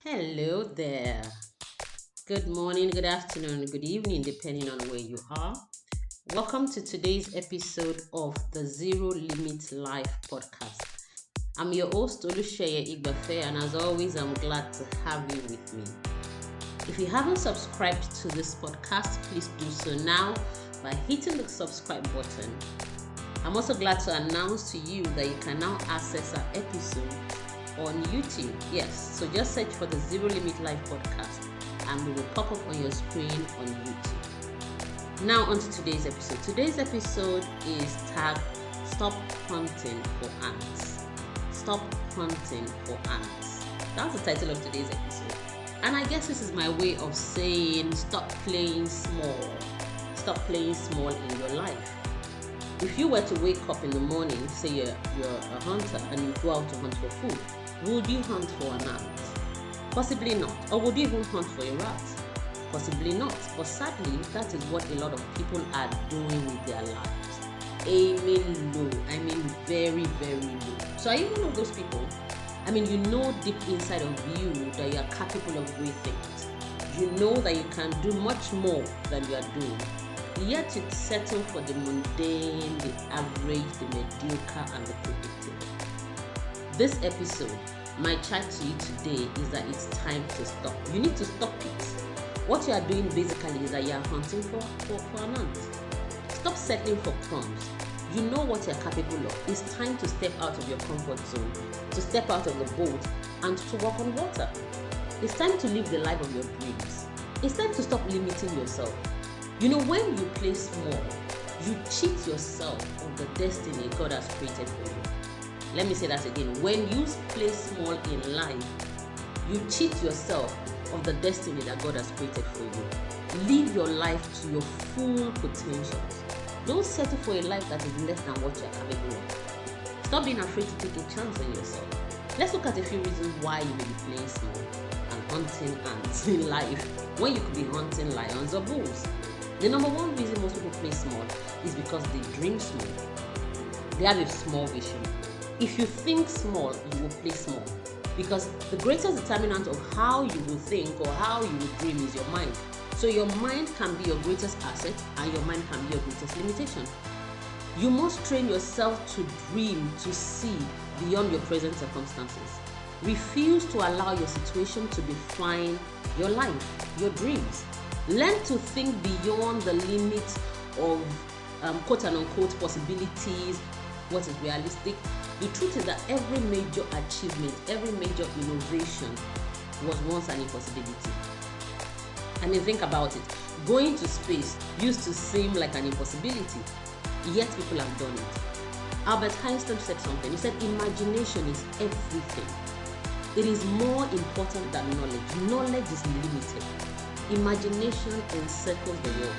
Hello there. Good morning, good afternoon, good evening, depending on where you are. Welcome to today's episode of the Zero Limit Life podcast. I'm your host, Olusheye Igbafe, and as always, I'm glad to have you with me. If you haven't subscribed to this podcast, please do so now by hitting the subscribe button. I'm also glad to announce to you that you can now access our episode on YouTube. Yes, so just search for the Zero Limit Life podcast and we will pop up on your screen on YouTube. Now on to today's episode. Today's episode is tagged Stop Hunting for Ants. Stop Hunting for Ants. That's the title of today's episode. And I guess this is my way of saying stop playing small. Stop playing small in your life. If you were to wake up in the morning, say you're a hunter and you go out to hunt for food, would you hunt for an ant? Possibly not. Or would you even hunt for a rat? Possibly not. But sadly, that is what a lot of people are doing with their lives. Aiming low. I mean very, very low. So are you one of those people? I mean, you know deep inside of you that you are capable of great things. You know that you can do much more than you are doing. Yet you settle for the mundane, the average, the mediocre, and the predictable. This episode, my chat to you today is that it's time to stop. You need to stop it. What you are doing basically is that you are hunting for an ant. Stop settling for crumbs. You know what you're capable of. It's time to step out of your comfort zone, to step out of the boat, and to walk on water. It's time to live the life of your dreams. It's time to stop limiting yourself. You know, when you play small, you cheat yourself of the destiny God has created for you. Let me say that again. When you play small in life, you cheat yourself of the destiny that God has created for you. Live your life to your full potentials. Don't settle for a life that is less than what you are capable of. Stop being afraid to take a chance on yourself. Let's look at a few reasons why you may be playing small and hunting ants in life when you could be hunting lions or bulls. The number one reason most people play small is because they dream small. They have a small vision. If you think small, you will play small. Because the greatest determinant of how you will think or how you will dream is your mind. So your mind can be your greatest asset and your mind can be your greatest limitation. You must train yourself to dream, to see beyond your present circumstances. Refuse to allow your situation to define your life, your dreams. Learn to think beyond the limit of quote and unquote possibilities, what is realistic. The truth is that every major achievement, every major innovation was once an impossibility. I mean, think about it. Going to space used to seem like an impossibility, yet people have done it. Albert Einstein said something. He said, imagination is everything. It is more important than knowledge. Knowledge is limited. Imagination encircles the world.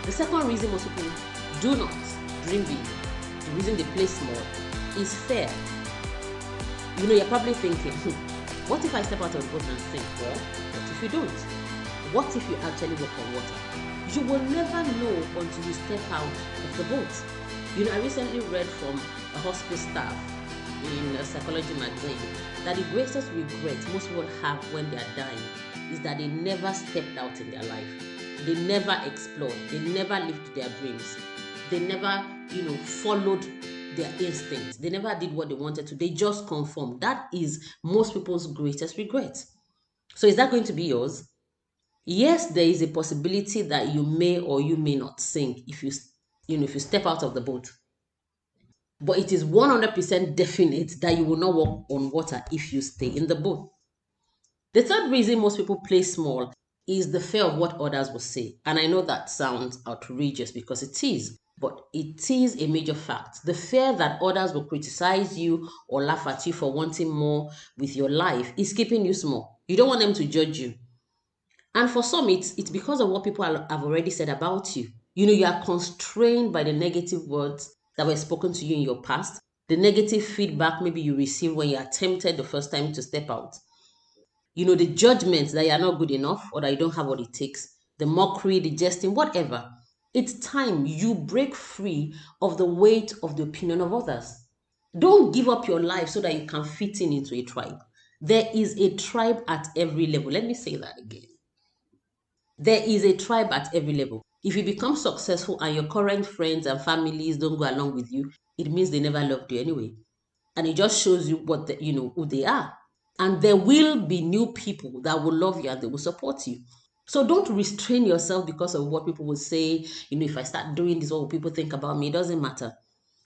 The second reason most people do not dream big, the reason they play small, is fear. You know, you're probably thinking, what if I step out of the boat and sink? Well, what if you don't? What if you actually walk on water? You will never know until you step out of the boat. You know, I recently read from a hospital staff in a psychology magazine that the greatest regret most people have when they are dying is that they never stepped out in their life. They never explored. They never lived their dreams. They never, followed their instincts. They never did what they wanted to. They just conformed. That is most people's greatest regret. So is that going to be yours? Yes, there is a possibility that you may or you may not sink if you step out of the boat. But it is 100% definite that you will not walk on water if you stay in the boat. The third reason most people play small is the fear of what others will say. And I know that sounds outrageous because it is, but it is a major fact. The fear that others will criticize you or laugh at you for wanting more with your life is keeping you small. You don't want them to judge you. And for some, it's because of what people have already said about you. You know, you are constrained by the negative words that were spoken to you in your past, the negative feedback maybe you received when you attempted the first time to step out. You know, the judgment that you are not good enough or that you don't have what it takes, the mockery, the jesting, whatever. It's time you break free of the weight of the opinion of others. Don't give up your life so that you can fit into a tribe. There is a tribe at every level. Let me say that again. There is a tribe at every level. If you become successful and your current friends and families don't go along with you, it means they never loved you anyway. And it just shows you who they are. And there will be new people that will love you and they will support you. So don't restrain yourself because of what people will say. If I start doing this, what will people think about me? It doesn't matter.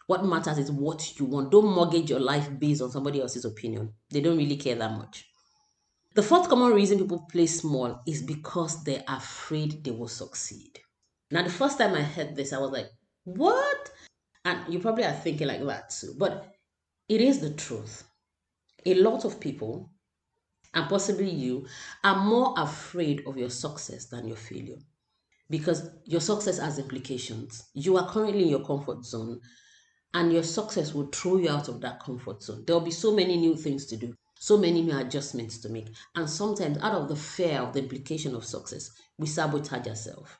What matters is what you want. Don't mortgage your life based on somebody else's opinion. They don't really care that much. The fourth common reason people play small is because they're afraid they will succeed. Now, the first time I heard this, I was like, what? And you probably are thinking like that too. But it is the truth. A lot of people, and possibly you, are more afraid of your success than your failure because your success has implications. You are currently in your comfort zone, and your success will throw you out of that comfort zone. There'll be so many new things to do, so many new adjustments to make. And sometimes, out of the fear of the implication of success, we sabotage ourselves.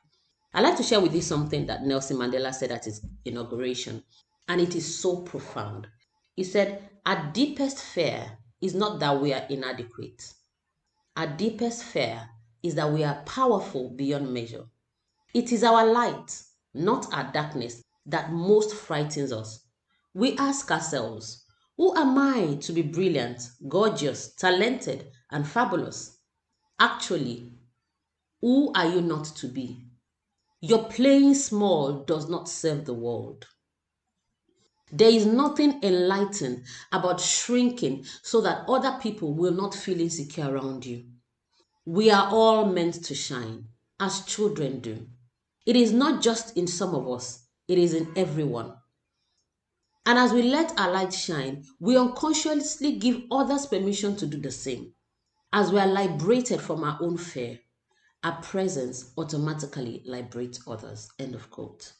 I'd like to share with you something that Nelson Mandela said at his inauguration, and it is so profound. He said, our deepest fear is not that we are inadequate. Our deepest fear is that we are powerful beyond measure. It is our light, not our darkness, that most frightens us. We ask ourselves, who am I to be brilliant, gorgeous, talented, and fabulous? Actually, who are you not to be? Your playing small does not serve the world. There is nothing enlightened about shrinking so that other people will not feel insecure around you. We are all meant to shine, as children do. It is not just in some of us, it is in everyone. And as we let our light shine, we unconsciously give others permission to do the same. As we are liberated from our own fear, our presence automatically liberates others. End of quote.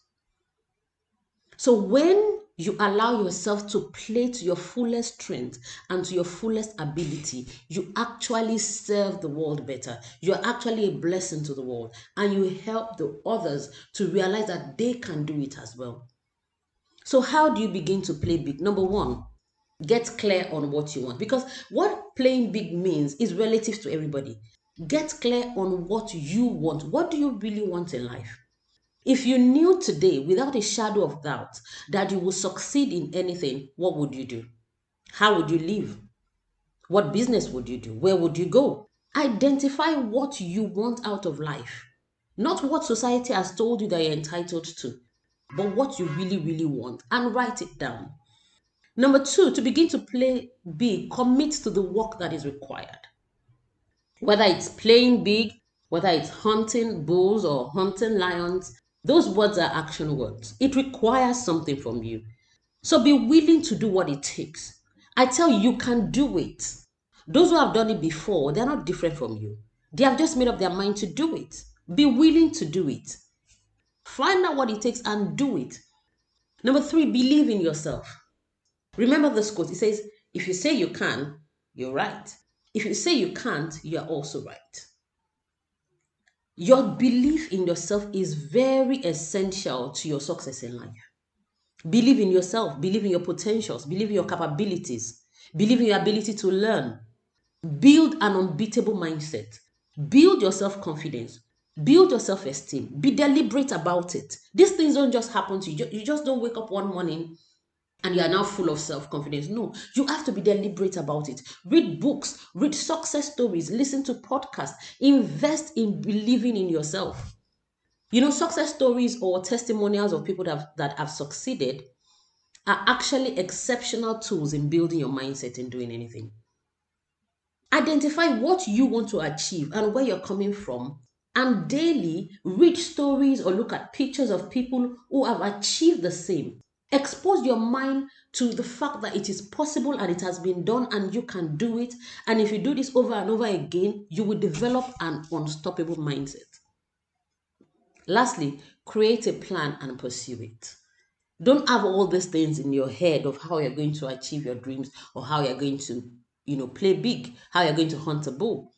So when you allow yourself to play to your fullest strength and to your fullest ability, you actually serve the world better. You're actually a blessing to the world, and you help the others to realize that they can do it as well. So how do you begin to play big? Number one, get clear on what you want, because what playing big means is relative to everybody. Get clear on what you want. What do you really want in life? If you knew today, without a shadow of doubt, that you will succeed in anything, what would you do? How would you live? What business would you do? Where would you go? Identify what you want out of life, not what society has told you that you're entitled to, but what you really, really want, and write it down. Number two, to begin to play big, commit to the work that is required. Whether it's playing big, whether it's hunting bulls or hunting lions, those words are action words. It requires something from you. So be willing to do what it takes. I tell you, you can do it. Those who have done it before, they're not different from you. They have just made up their mind to do it. Be willing to do it. Find out what it takes and do it. Number three, believe in yourself. Remember this quote. It says, if you say you can, you're right. If you say you can't, you're also right. Your belief in yourself is very essential to your success in life. Believe in yourself, believe in your potentials, believe in your capabilities, believe in your ability to learn. Build an unbeatable mindset. Build your self confidence. Build your self esteem. Be deliberate about it. These things don't just happen to you. You just don't wake up one morning and you are now full of self confidence. No, you have to be deliberate about it. Read books, read success stories, listen to podcasts, invest in believing in yourself. Success stories or testimonials of people that have succeeded are actually exceptional tools in building your mindset and doing anything. Identify what you want to achieve and where you're coming from, and daily read stories or look at pictures of people who have achieved the same. Expose your mind to the fact that it is possible and it has been done and you can do it. And if you do this over and over again, you will develop an unstoppable mindset. Lastly, create a plan and pursue it. Don't have all these things in your head of how you're going to achieve your dreams or how you're going to, play big, how you're going to hunt a bull.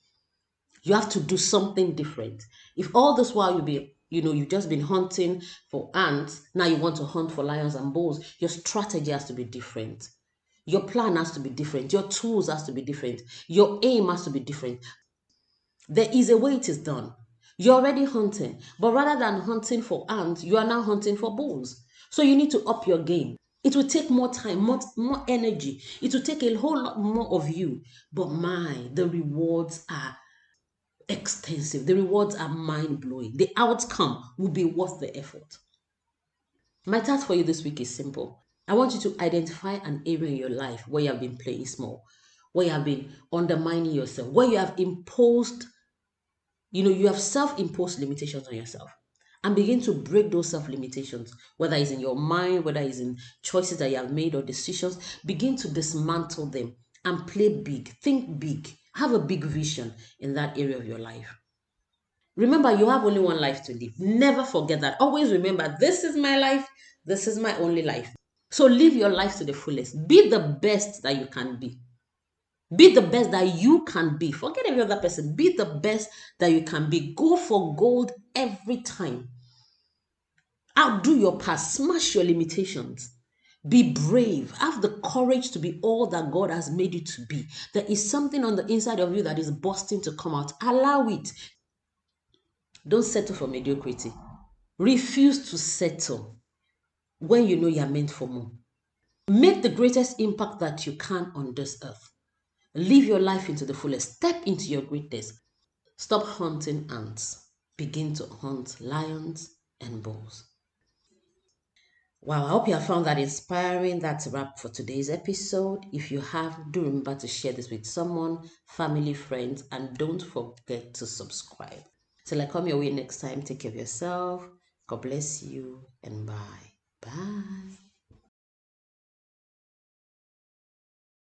You have to do something different. If all this while you've just been hunting for ants, now you want to hunt for lions and bulls, your strategy has to be different. Your plan has to be different. Your tools has to be different. Your aim has to be different. There is a way it is done. You're already hunting, but rather than hunting for ants, you are now hunting for bulls. So you need to up your game. It will take more time, more energy. It will take a whole lot more of you. But the rewards are extensive. The rewards are mind blowing. The outcome will be worth the effort. My task for you this week is simple. I want you to identify an area in your life where you have been playing small, where you have been undermining yourself, where you have imposed, you have self imposed limitations on yourself. And begin to break those self limitations, whether it's in your mind, whether it's in choices that you have made or decisions. Begin to dismantle them and play big. Think big. Have a big vision in that area of your life. Remember, you have only one life to live. Never forget that. Always remember, this is my life. This is my only life. So live your life to the fullest. Be the best that you can be. Be the best that you can be. Forget every other person. Be the best that you can be. Go for gold every time. Outdo your past. Smash your limitations. Be brave. Have the courage to be all that God has made you to be. There is something on the inside of you that is bursting to come out. Allow it. Don't settle for mediocrity. Refuse to settle when you know you're meant for more. Make the greatest impact that you can on this earth. Live your life into the fullest. Step into your greatness. Stop hunting ants. Begin to hunt lions and bulls. Wow, I hope you have found that inspiring. That's a wrap for today's episode. If you have, do remember to share this with someone, family, friends, and don't forget to subscribe. Till I come your way next time, take care of yourself. God bless you and bye. Bye.